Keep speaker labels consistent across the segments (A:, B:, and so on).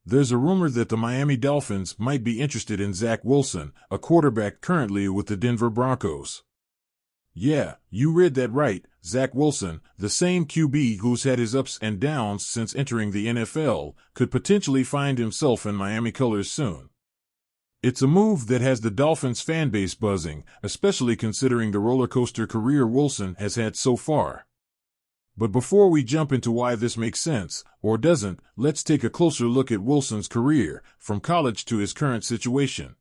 A: There's a rumor that the Miami Dolphins might be interested in Zach Wilson, a quarterback currently with the Denver Broncos. Yeah, you read that right, Zach Wilson, the same QB who's had his ups and downs since entering the NFL, could potentially find himself in Miami colors soon. It's a move that has the Dolphins fanbase buzzing, especially considering the roller coaster career Wilson has had so far. But before we jump into why this makes sense, or doesn't, let's take a closer look at Wilson's career, from college to his current situation.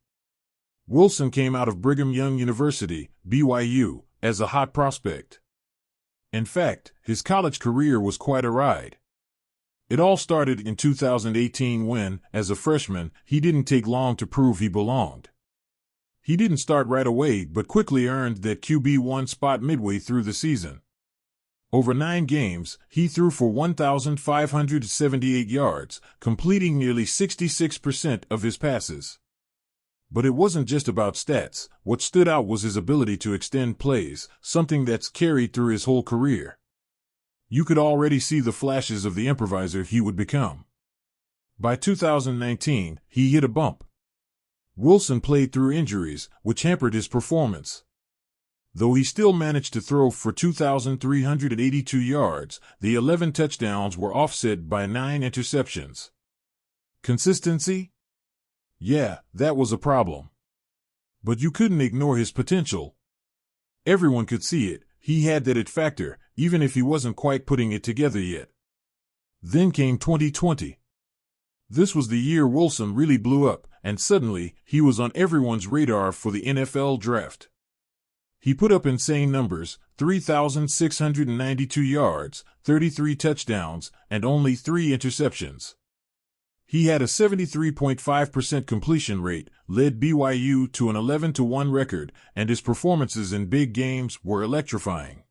A: Wilson came out of Brigham Young University, BYU, as a hot prospect. In fact, his college career was quite a ride. It all started in 2018 when, as a freshman, he didn't take long to prove he belonged. He didn't start right away but quickly earned that QB1 spot midway through the season. Over 9 games, he threw for 1,578 yards, completing nearly 66% of his passes. But it wasn't just about stats. What stood out was his ability to extend plays, something that's carried through his whole career. You could already see the flashes of the improviser he would become. By 2019, he hit a bump. Wilson played through injuries, which hampered his performance. Though he still managed to throw for 2,382 yards, the 11 touchdowns were offset by 9 interceptions. Consistency? Yeah, that was a problem. But you couldn't ignore his potential. Everyone could see it. He had that it factor, even if he wasn't quite putting it together yet. Then came 2020. This was the year Wilson really blew up, and suddenly, he was on everyone's radar for the NFL draft. He put up insane numbers, 3,692 yards, 33 touchdowns, and only 3 interceptions. He had a 73.5% completion rate, led BYU to an 11-1 record, and his performances in big games were electrifying.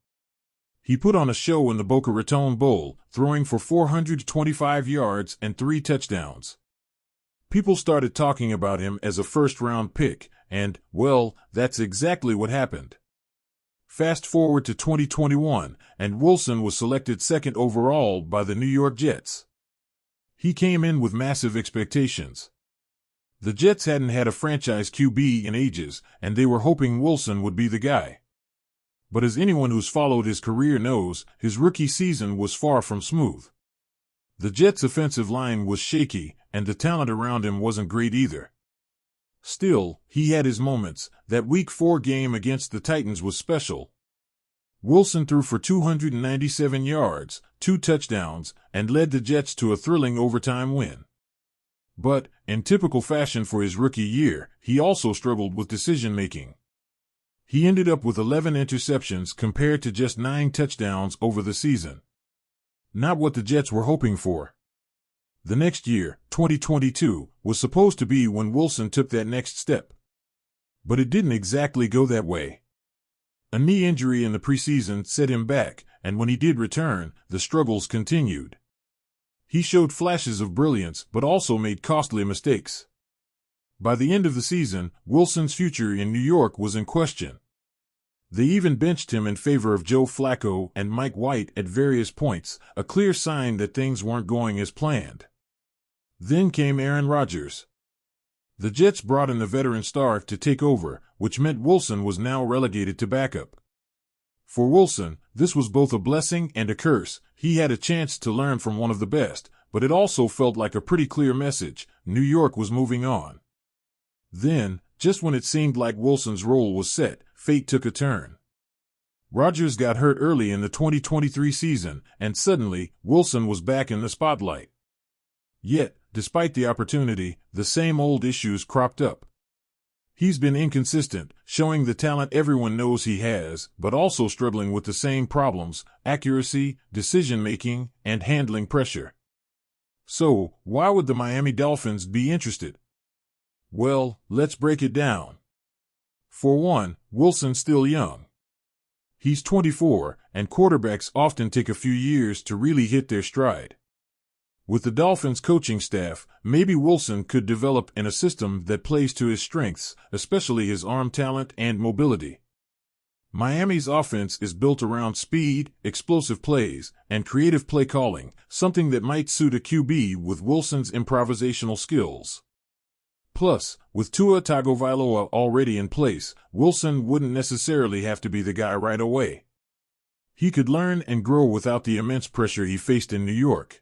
A: He put on a show in the Boca Raton Bowl, throwing for 425 yards and 3 touchdowns. People started talking about him as a first-round pick, and, well, that's exactly what happened. Fast forward to 2021, and Wilson was selected second overall by the New York Jets. He came in with massive expectations. The Jets hadn't had a franchise QB in ages, and they were hoping Wilson would be the guy. But as anyone who's followed his career knows, his rookie season was far from smooth. The Jets' offensive line was shaky, and the talent around him wasn't great either. Still, he had his moments. That Week 4 game against the Titans was special. Wilson threw for 297 yards, 2 touchdowns, and led the Jets to a thrilling overtime win. But, in typical fashion for his rookie year, he also struggled with decision-making. He ended up with 11 interceptions compared to just 9 touchdowns over the season. Not what the Jets were hoping for. The next year, 2022, was supposed to be when Wilson took that next step. But it didn't exactly go that way. A knee injury in the preseason set him back, and when he did return, the struggles continued. He showed flashes of brilliance but also made costly mistakes. By the end of the season, Wilson's future in New York was in question. They even benched him in favor of Joe Flacco and Mike White at various points, a clear sign that things weren't going as planned. Then came Aaron Rodgers. The Jets brought in the veteran star to take over, which meant Wilson was now relegated to backup. For Wilson, this was both a blessing and a curse. He had a chance to learn from one of the best, but it also felt like a pretty clear message. New York was moving on. Then, just when it seemed like Wilson's role was set, fate took a turn. Rodgers got hurt early in the 2023 season, and suddenly, Wilson was back in the spotlight. Yet, despite the opportunity, the same old issues cropped up. He's been inconsistent, showing the talent everyone knows he has, but also struggling with the same problems: accuracy, decision-making, and handling pressure. So, why would the Miami Dolphins be interested? Well, let's break it down. For one, Wilson's still young. He's 24, and quarterbacks often take a few years to really hit their stride. With the Dolphins coaching staff, maybe Wilson could develop in a system that plays to his strengths, especially his arm talent and mobility. Miami's offense is built around speed, explosive plays, and creative play calling, something that might suit a QB with Wilson's improvisational skills. Plus, with Tua Tagovailoa already in place, Wilson wouldn't necessarily have to be the guy right away. He could learn and grow without the immense pressure he faced in New York.